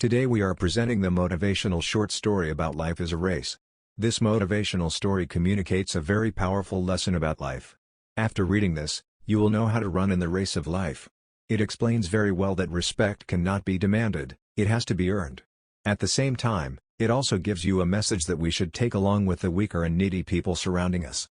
Today we are presenting the motivational short story about life as a race. This motivational story communicates a very powerful lesson about life. After reading this, you will know how to run in the race of life. It explains very well that respect cannot be demanded, it has to be earned. At the same time, it also gives you a message that we should take along with the weaker and needy people surrounding us.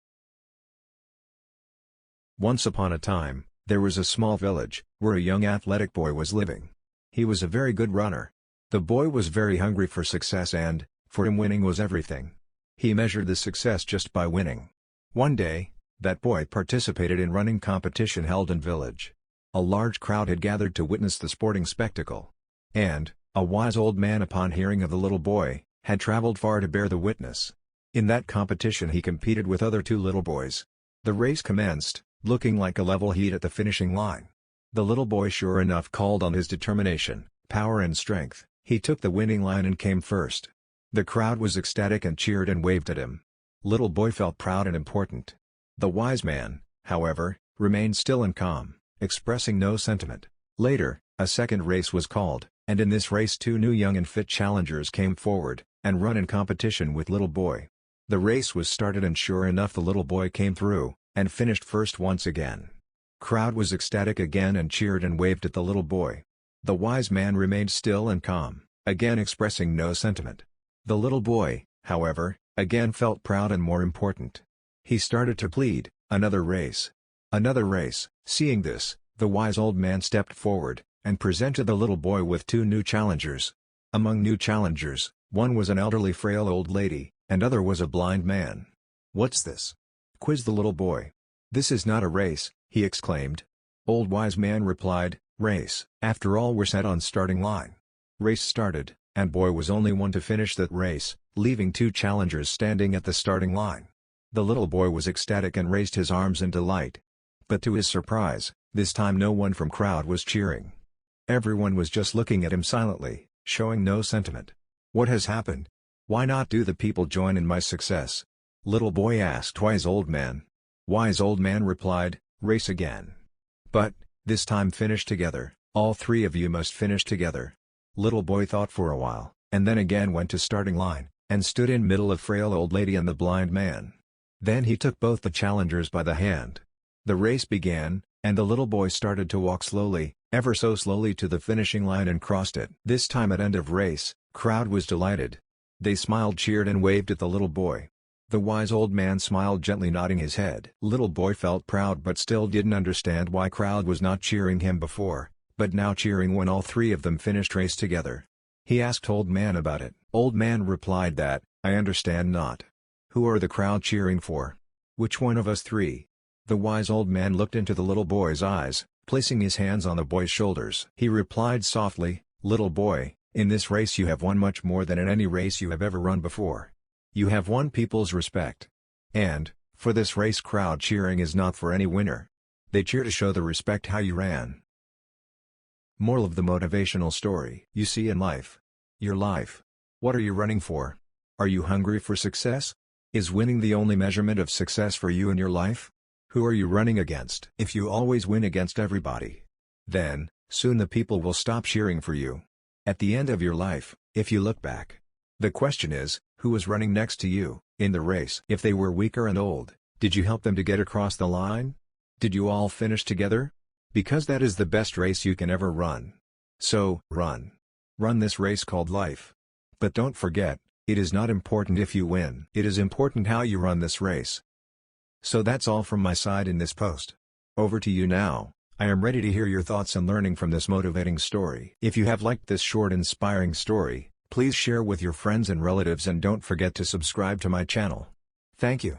Once upon a time, there was a small village, where a young athletic boy was living. He was a very good runner. The boy was very hungry for success and, for him winning was everything. He measured the success just by winning. One day, that boy participated in running competition held in village. A large crowd had gathered to witness the sporting spectacle. And, a wise old man upon hearing of the little boy, had traveled far to bear the witness. In that competition he competed with other two little boys. The race commenced, looking like a level heat at the finishing line. The little boy sure enough called on his determination, power and strength. He took the winning line and came first. The crowd was ecstatic and cheered and waved at him. Little boy felt proud and important. The wise man, however, remained still and calm, expressing no sentiment. Later, a second race was called, and in this race two new young and fit challengers came forward, and run in competition with little boy. The race was started and sure enough the little boy came through, and finished first once again. Crowd was ecstatic again and cheered and waved at the little boy. The wise man remained still and calm, again expressing no sentiment. The little boy, however, again felt proud and more important. He started to plead, "Another race! Another race!" Seeing this, the wise old man stepped forward, and presented the little boy with two new challengers. Among new challengers, one was an elderly frail old lady, and other was a blind man. "What's this?" quizzed the little boy. "This is not a race," he exclaimed. Old wise man replied, "Race. After all we're set on starting line." Race started, and boy was only one to finish that race, leaving two challengers standing at the starting line. The little boy was ecstatic and raised his arms in delight. But to his surprise, this time no one from crowd was cheering. Everyone was just looking at him silently, showing no sentiment. "What has happened? Why not do the people join in my success?" Little boy asked wise old man. Wise old man replied, "Race again. But, this time finish together, all three of you must finish together." Little boy thought for a while, and then again went to starting line, and stood in middle of frail old lady and the blind man. Then he took both the challengers by the hand. The race began, and the little boy started to walk slowly, ever so slowly to the finishing line and crossed it. This time at end of race, crowd was delighted. They smiled, cheered and waved at the little boy. The wise old man smiled, gently nodding his head. Little boy felt proud but still didn't understand why crowd was not cheering him before, but now cheering when all three of them finished race together. He asked old man about it. Old man replied that, "I understand not. Who are the crowd cheering for? Which one of us three?" The wise old man looked into the little boy's eyes, placing his hands on the boy's shoulders. He replied softly, "Little boy, in this race you have won much more than in any race you have ever run before. You have won people's respect. And, for this race crowd cheering is not for any winner. They cheer to show the respect how you ran." Moral of the motivational story. You see in life. Your life. What are you running for? Are you hungry for success? Is winning the only measurement of success for you in your life? Who are you running against? If you always win against everybody, then, soon the people will stop cheering for you. At the end of your life, if you look back, the question is, who was running next to you, in the race? If they were weaker and old, did you help them to get across the line? Did you all finish together? Because that is the best race you can ever run. So, run. Run this race called life. But don't forget, it is not important if you win. It is important how you run this race. So that's all from my side in this post. Over to you now. I am ready to hear your thoughts and learning from this motivating story. If you have liked this short inspiring story, please share with your friends and relatives and don't forget to subscribe to my channel. Thank you.